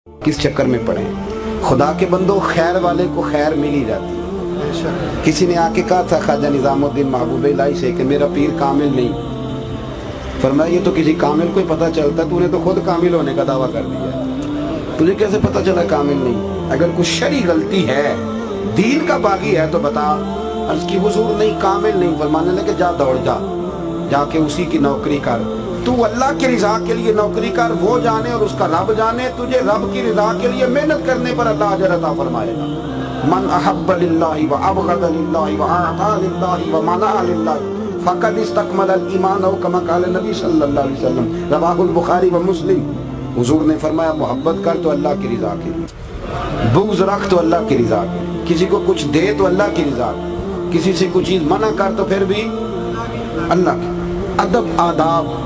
किस चक्कर में पड़े हैं। खुदा के बंदो, खैर वाले को खैर मिल ही जाती है। किसी ने आके कहा था ख्वाजा निजामुद्दीन महबूब इलाही से कि मेरा पीर कामिल नहीं। फरमाया ये तो किसी कामिल को ही पता चलता, तूने तो खुद कामिल होने का दावा कर दिया, तुझे कैसे पता चला कामिल नहीं। अगर कुछ शरी गलती है, दीन का बागी है तो बता। अर्ज की हुजूर नहीं, कामिल नहीं। फरमाने लगे जा दौड़ जा, जाके उसी की नौकरी कर। तू अल्लाह की रिजा के लिए नौकरी कर, वो जाने और उसका रब जाने। तुझे रब की रिजा के लिए मेहनत करने पर अल्लाह अजर अता फरमाएगा। मन अहब्ब लिल्लाहि व अबग़द लिल्लाहि व अता लिल्लाहि व मना लिल्लाहि फ़क़द इस्तकमल अल ईमान औ कमा क़ाल नबी सल्लल्लाहु अलैहि वसल्लम, रवाहुल बुखारी व मुस्लिम। हुजूर ने फरमाया मोहब्बत कर तो अल्लाह की रिजा के लिए, बुग़्ज़ रख तो अल्लाह की रिजा के लिए, किसी को कुछ दे तो अल्लाह की रिजा, किसी से कुछ चीज़ मना कर तो फिर भी अल्लाह की। अदब आदाब,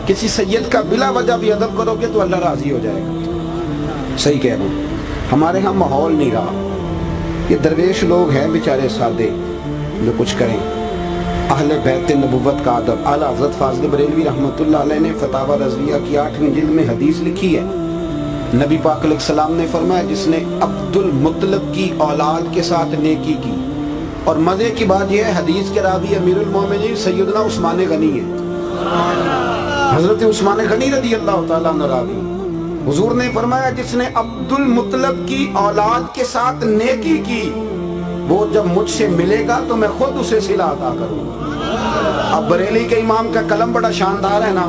किसी सैयद का बिला वजह भी अदब करोगे तो अल्लाह राजी हो जाएगा। सही कह रहा हूँ, हमारे यहाँ माहौल नहीं रहा। ये दरवेश लोग हैं बेचारे सादे जो कुछ करें। अहले बैत नबुव्वत का अदब। आला हज़रत फाज़िल बरेलवी रहमतुल्लाह अलैह ने फतावा रज़विया की 8वीं जिल्द में हदीस लिखी है। नबी पाक अलैहिस्सलाम ने फरमाया जिसने अब्दुल मुत्तलब की औलाद के साथ नेकी की। और मज़े की बात यह है, हदीस के रावी अमीरुल मोमिनीन सैयदना उस्मान गनी है। हज़रत उस्मान गनी रज़ी अल्लाह ताला अन्हु रावी। हुजूर ने फरमाया जिसने अब्दुल मुत्तलब की औलाद के साथ नेकी की, वो जब मुझसे मिलेगा तो मैं खुद उसे सिला अता करूंगा। अब बरेली के इमाम का कलम बड़ा शानदार है ना।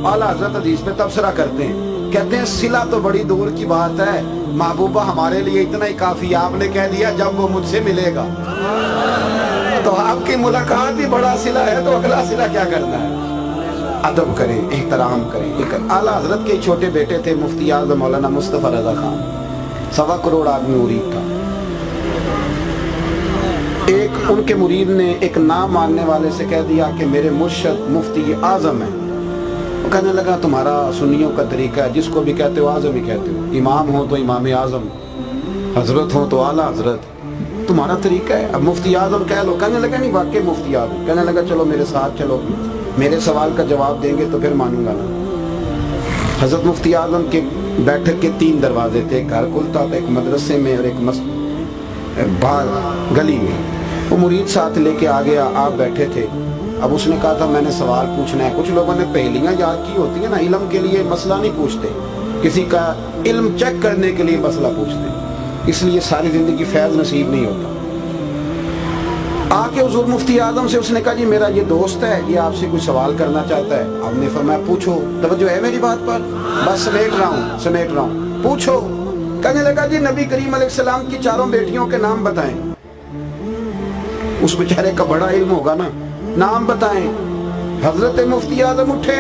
आला हज़रत हदीस पे तबसरा करते हैं, कहते हैं सिला तो बड़ी दूर की बात है, महबूबा हमारे लिए इतना ही काफी। आपने कह दिया जब वो मुझसे मिलेगा, तो आपकी मुलाकात ही बड़ा सिला है, तो अगला सिला क्या करना है। अदब करें, एहतराम करें। एक आला हजरत के छोटे बेटे थे मुफ्ती आज़म मौलाना मुस्तफ़ा रज़ा खान, 1.25 करोड़ आदमी मुरीद था। एक उनके मुरीद ने एक ना मानने वाले से कह दिया कि मेरे मुर्शद मुफ्ती आज़म है। वो कहने लगा तुम्हारा सुन्नियों का तरीका है, जिसको भी कहते हो आज़म ही कहते हो, इमाम हो तो इमाम आज़म, हजरत हो तो आला हजरत, तुम्हारा तरीका है, अब मुफ्ती आज़म कह लो। कहने लगा नहीं वाकई मुफ्ती आज़म। कहने लगा चलो मेरे साथ चलो, मेरे सवाल का जवाब देंगे तो फिर मानूंगा ना। हजरत मुफ्ती आज़म के बैठक के 3 दरवाजे थे, एक घर खुलता था, एक मदरसे में और एक बाहर गली में। वो मुरीद साथ लेके आ गया, आप बैठे थे। अब उसने कहा था मैंने सवाल पूछना है। कुछ लोगों ने पहेलियां याद की होती है ना, इल्म के लिए मसला नहीं पूछते, किसी का इल्म चेक करने के लिए मसला पूछते, इसलिए सारी जिंदगी फैज़ नसीब नहीं होता। आके हुजूर मुफ्ती आज़म से उसने कहा जी मेरा ये दोस्त है, ये आपसे कुछ सवाल करना चाहता है। आपने फरमाया पूछो। तवज्जो है मेरी बात पर? बस समेट रहा हूँ, पूछो। कहने लगा जी नबी करीम अलैहिस्सलाम की 4 बेटियों के नाम बताएं। उस बेचारे का बड़ा इल्म होगा ना, नाम बताएं। हजरत मुफ्ती आज़म उठे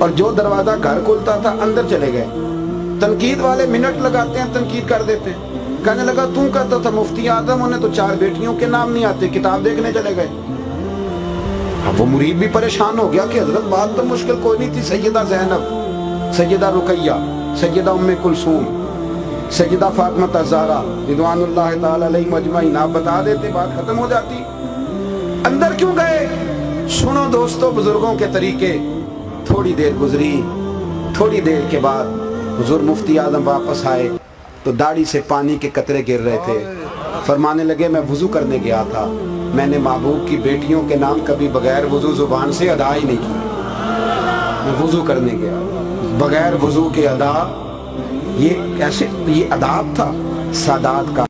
और जो दरवाजा घर खुलता था अंदर चले गए। तनकीद वाले मिनट लगाते हैं, तनकीद कर देते हैं। कहने लगा तू कहता था मुफ्ती आज़म, उन्हें तो 4 बेटियों के नाम नहीं आते, किताब देखने चले गए। अब वो मुरीद भी परेशान हो गया कि हजरत बात तो मुश्किल कोई नहीं थी। सैयदा ज़ैनब, सैयदा रुकैया, सैयदा उम्मे कुलसूम, सैयदा फातिमा ज़हरा रिज़वानुल्लाह ताला अलैहिम अजमईन, आप बता देते बात खत्म हो जाती। अंदर क्यों गए? सुनो दोस्तों बुजुर्गों के तरीके। थोड़ी देर गुजरी, थोड़ी देर के बाद हुजूर मुफ्ती आज़म वापस आए तो दाढ़ी से पानी के कतरे गिर रहे थे। फरमाने लगे मैं वुज़ू करने गया था, मैंने महबूब की बेटियों के नाम कभी बगैर वुज़ू ज़ुबान से अदा ही नहीं किया। मैं वुज़ू करने गया, बगैर वुज़ू के अदा, ये कैसे? ये अदाब था सादात का।